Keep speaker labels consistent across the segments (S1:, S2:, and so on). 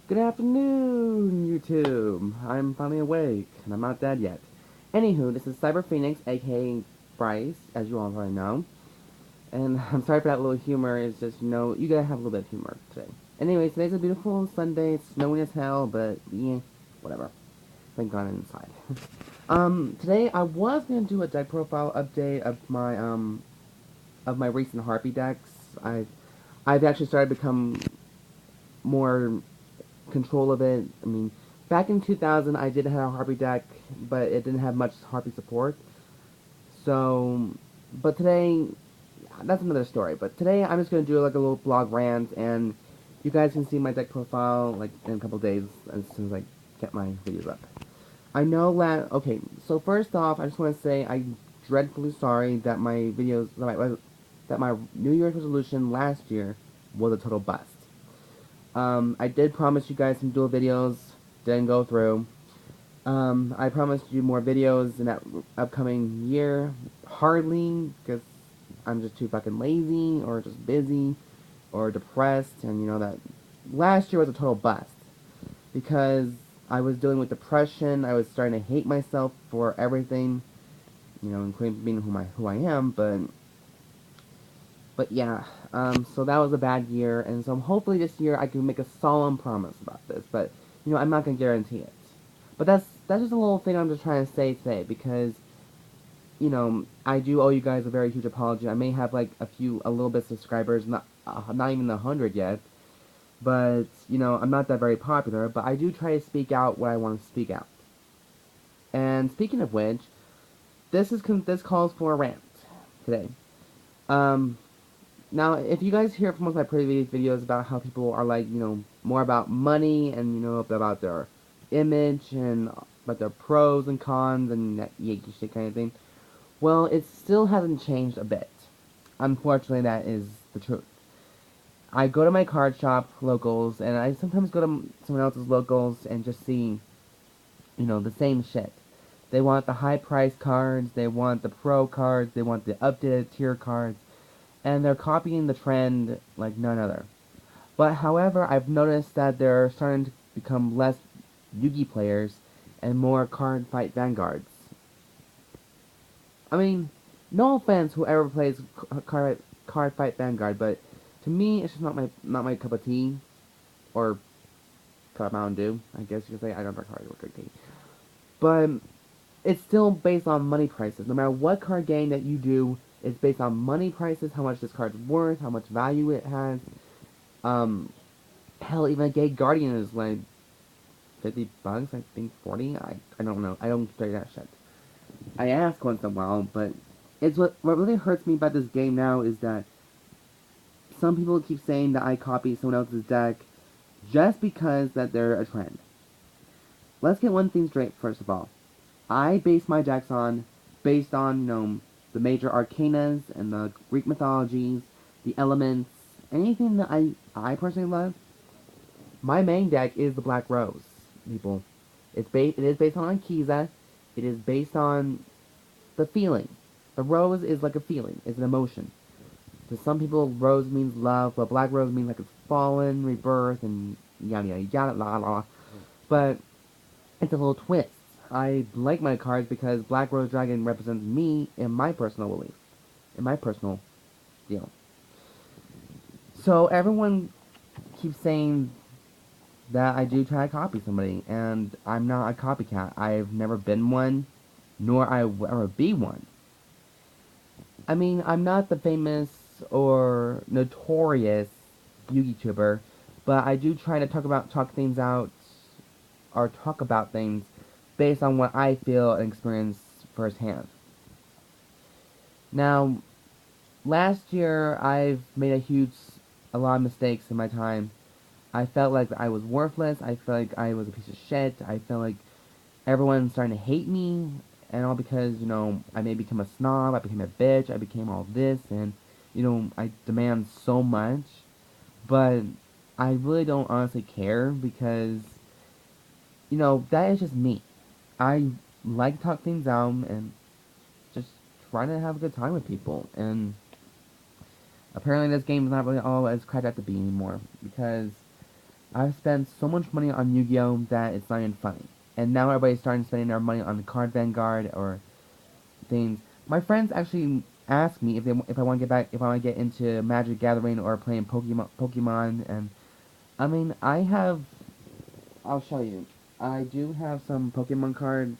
S1: Good afternoon, YouTube. I'm finally awake, and I'm not dead yet. Anywho, this is Cyber Phoenix, aka Bryce, as you all already know. And I'm sorry for that little humor. It's just, you gotta have a little bit of humor today. Anyways, today's a beautiful Sunday. It's snowing as hell, but yeah, whatever. Thank God I'm inside. Today I was gonna do a deck profile update of my recent Harpy decks. I've actually started to become more control of it. I mean, back in 2000, I did have a Harpy deck, but it didn't have much Harpy support. So, but today, that's another story. But today, I'm just gonna do like a little blog rant, and you guys can see my deck profile like in a couple days as soon as I get my videos up. I know that. Okay, so first off, I just want to say I'm dreadfully sorry that my videos, that my New Year's resolution last year was a total bust. I did promise you guys some dual videos, didn't go through. I promised you more videos in that upcoming year, hardly, because I'm just too fucking lazy, or just busy, or depressed, and you know that last year was a total bust, because I was dealing with depression, I was starting to hate myself for everything, including being who I am, but yeah, so that was a bad year, and so hopefully this year I can make a solemn promise about this, but, I'm not going to guarantee it. But that's just a little thing I'm just trying to say today, because, I do owe you guys a very huge apology. I may have, like, a little bit of subscribers, not even 100 yet, but, I'm not that very popular, but I do try to speak out what I want to speak out. And speaking of which, this calls for a rant today. Um, Now, if you guys hear from most of my previous videos about how people are like, more about money and, about their image and about their pros and cons and that Yankee shit kind of thing, well, it still hasn't changed a bit. Unfortunately, that is the truth. I go to my card shop locals, and I sometimes go to someone else's locals and just see, the same shit. They want the high price cards, they want the pro cards, they want the updated tier cards, and they're copying the trend like none other. But however, I've noticed that they're starting to become less Yugi players and more Cardfight Vanguards. I mean, no offense whoever plays Cardfight Vanguard, but to me it's just not my cup of tea, or cup of Mountain Dew, I guess you could say. I don't drink hard or drink tea. But it's still based on money prices. No matter what card game that you do, it's based on money prices, how much this card's worth, how much value it has. Um, Hell, even a Gay Guardian is like 50 bucks, I think 40. I don't know. I don't play that shit. I ask once in a while, but it's what really hurts me about this game now is that some people keep saying that I copy someone else's deck just because that they're a trend. Let's get one thing straight first of all. I base my decks based on, the major arcanas and the Greek mythologies, the elements, anything that I personally love. My main deck is the Black Rose, people. It is based on Ankiza. It is based on the feeling. The rose is like a feeling. It's an emotion. To some people, rose means love, but Black Rose means like it's fallen, rebirth, and yada yada yada la la. But it's a little twist. I like my cards because Black Rose Dragon represents me in my personal belief, in my personal deal. So everyone keeps saying that I do try to copy somebody, and I'm not a copycat. I've never been one, nor I will ever be one. I mean, I'm not the famous or notorious YouTuber, but I do try to talk things out, or talk about things based on what I feel and experience firsthand. Now, last year I've made a lot of mistakes in my time. I felt like I was worthless. I felt like I was a piece of shit. I felt like everyone's starting to hate me, and all because, I may become a snob, I became a bitch, I became all this, and, I demand so much, but I really don't honestly care, because, that is just me. I like to talk things out, and just try to have a good time with people, and apparently this game is not really all as cracked up to be anymore, because I've spent so much money on Yu-Gi-Oh that it's not even funny. And now everybody's starting spending their money on Card Vanguard or things. My friends actually ask me if I want to get back, if I want to get into Magic Gathering or playing Pokemon, and I mean, I'll show you. I do have some Pokemon cards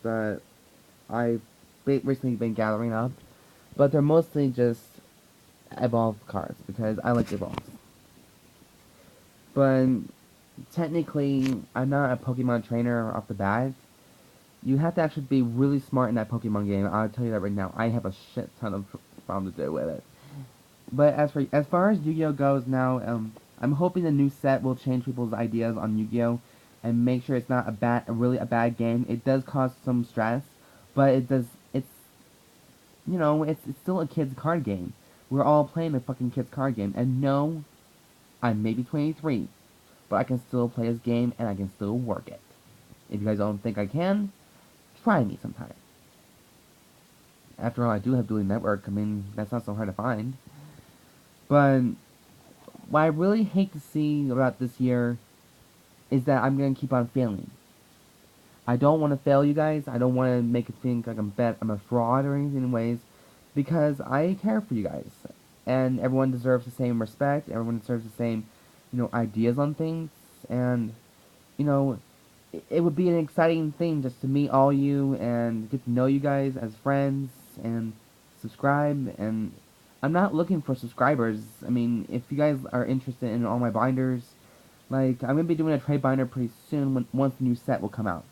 S1: that I've recently been gathering up, but they're mostly just evolved cards because I like evolves. But technically, I'm not a Pokemon trainer off the bat. You have to actually be really smart in that Pokemon game. I'll tell you that right now. I have a shit ton of problems to do with it. But as far as Yu-Gi-Oh goes now, I'm hoping the new set will change people's ideas on Yu-Gi-Oh and make sure it's not a bad game. It does cause some stress, but it's it's still a kid's card game. We're all playing a fucking kid's card game, and no, I'm maybe 23, but I can still play this game and I can still work it. If you guys don't think I can, try me sometime. After all, I do have Dueling Network. I mean, that's not so hard to find. But what I really hate to see about this year is that I'm gonna keep on failing. I don't want to fail you guys. I don't want to make it think like I'm a fraud or anything in ways, because I care for you guys, and everyone deserves the same respect. Everyone deserves the same, ideas on things, and you know, it would be an exciting thing just to meet all you and get to know you guys as friends and subscribe. And I'm not looking for subscribers. I mean, if you guys are interested in all my binders, like, I'm gonna be doing a trade binder pretty soon once the new set will come out.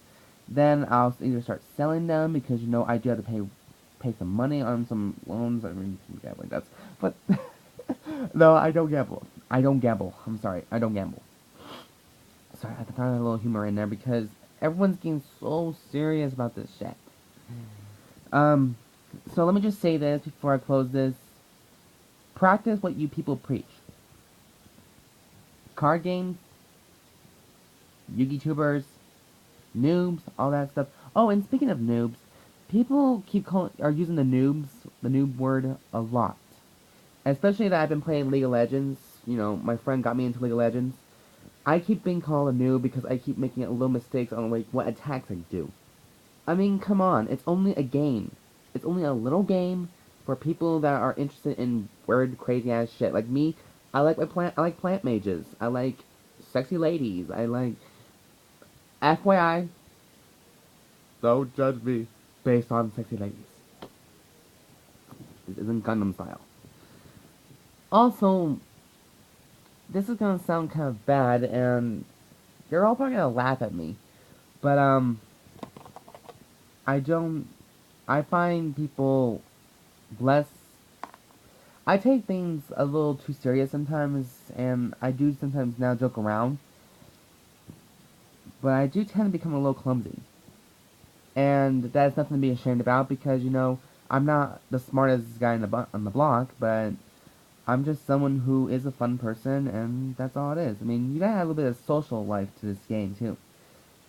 S1: Then I'll either start selling them because I do have to pay some money on some loans. I mean, some gambling debts, but no, I don't gamble. I don't gamble. I'm sorry, I don't gamble. Sorry, I had to throw a little humor in there because everyone's getting so serious about this shit. Um, so let me just say this before I close this: practice what you people preach. Card games, Yugi-tubers, noobs, all that stuff. Oh, and speaking of noobs, people are using the noob word a lot. Especially that I've been playing League of Legends. My friend got me into League of Legends. I keep being called a noob because I keep making little mistakes on like what attacks I do. I mean, come on, it's only a game. It's only a little game for people that are interested in weird, crazy ass shit. Like me, I like plant mages. I like sexy ladies. I like FYI, don't judge me based on sexy ladies. This isn't Gundam style. Also, this is gonna sound kind of bad, and you're all probably gonna laugh at me. But, I don't. I find people less. I take things a little too serious sometimes, and I do sometimes now joke around. But I do tend to become a little clumsy. And that's nothing to be ashamed about because, I'm not the smartest guy on the block, but I'm just someone who is a fun person, and that's all it is. I mean, you gotta have a little bit of social life to this game, too.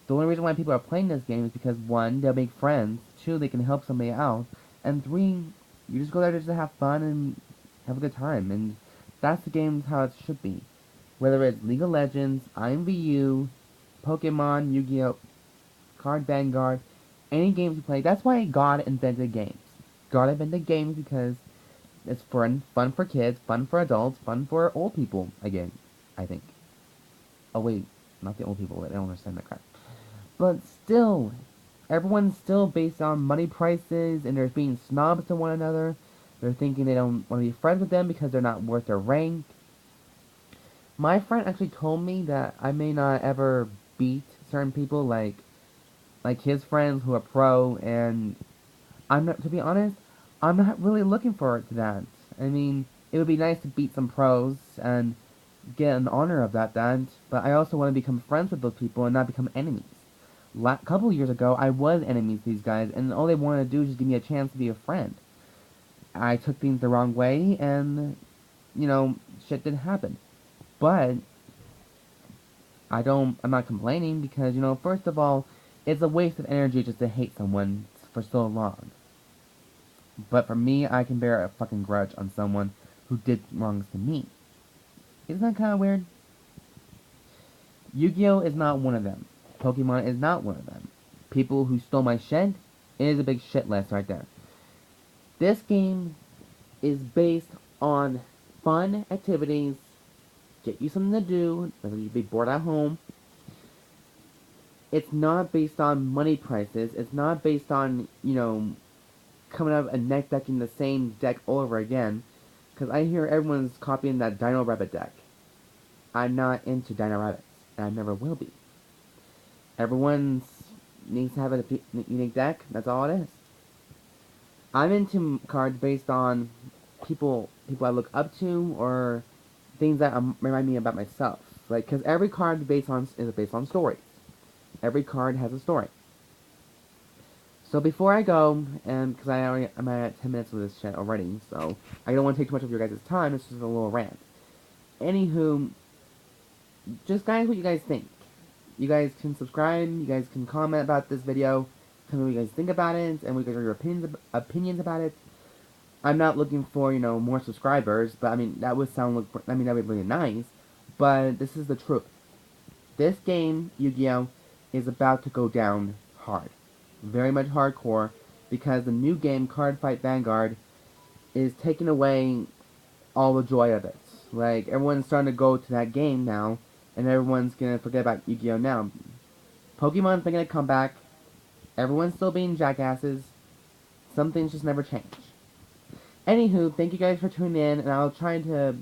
S1: The only reason why people are playing this game is because, one, they'll make friends, two, they can help somebody out, and three, you just go there just to have fun and have a good time, and that's the game how it should be. Whether it's League of Legends, IMVU, Pokemon, Yu-Gi-Oh, Card Vanguard, any games you play, that's why God invented games. God invented games because it's fun for kids, fun for adults, fun for old people, again, I think. Oh wait, not the old people, they don't understand that crap. But still, everyone's still based on money prices, and they're being snobs to one another. They're thinking they don't want to be friends with them because they're not worth their rank. My friend actually told me that I may not ever beat certain people like his friends who are pro, and I'm not, to be honest, I'm not really looking forward to that. I mean, it would be nice to beat some pros and get an honor of that, but I also want to become friends with those people and not become enemies. Couple years ago, I was enemies to these guys, and all they wanted to do was just give me a chance to be a friend. I took things the wrong way, and, shit did happen. But, I'm not complaining because, first of all, it's a waste of energy just to hate someone for so long. But for me, I can bear a fucking grudge on someone who did wrongs to me. Isn't that kind of weird? Yu-Gi-Oh is not one of them. Pokemon is not one of them. People who stole my shit, it is a big shit list right there. This game is based on fun activities, get you something to do, whether you be bored at home. It's not based on money prices. It's not based on, coming up and neck decking the same deck all over again. Because I hear everyone's copying that Dino Rabbit deck. I'm not into Dino Rabbits, and I never will be. Everyone's needs to have a unique deck. That's all it is. I'm into cards based on people I look up to or things that remind me about myself. Like, because every card is based on stories. Every card has a story. So before I go, and because I'm at 10 minutes with this shit already, so I don't want to take too much of your guys' time. It's just a little rant. Anywho, just guys, what you guys think. You guys can subscribe. You guys can comment about this video. Tell me what you guys think about it, and what are your opinions about it. I'm not looking for more subscribers, but I mean that would that'd be really nice. But this is the truth. This game, Yu-Gi-Oh, is about to go down hard, very much hardcore, because the new game, Cardfight Vanguard, is taking away all the joy of it. Like, everyone's starting to go to that game now, and everyone's gonna forget about Yu-Gi-Oh now. Pokemon's making a comeback. Everyone's still being jackasses. Some things just never change. Anywho, thank you guys for tuning in, and I'll try to...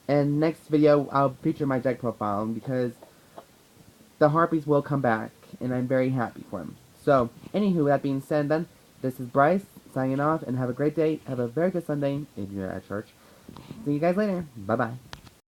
S1: in next video, I'll feature my deck profile, because the Harpies will come back, and I'm very happy for them. So, anywho, with that being said then, this is Bryce, signing off, and have a great day. Have a very good Sunday, if you're at church. See you guys later. Bye-bye.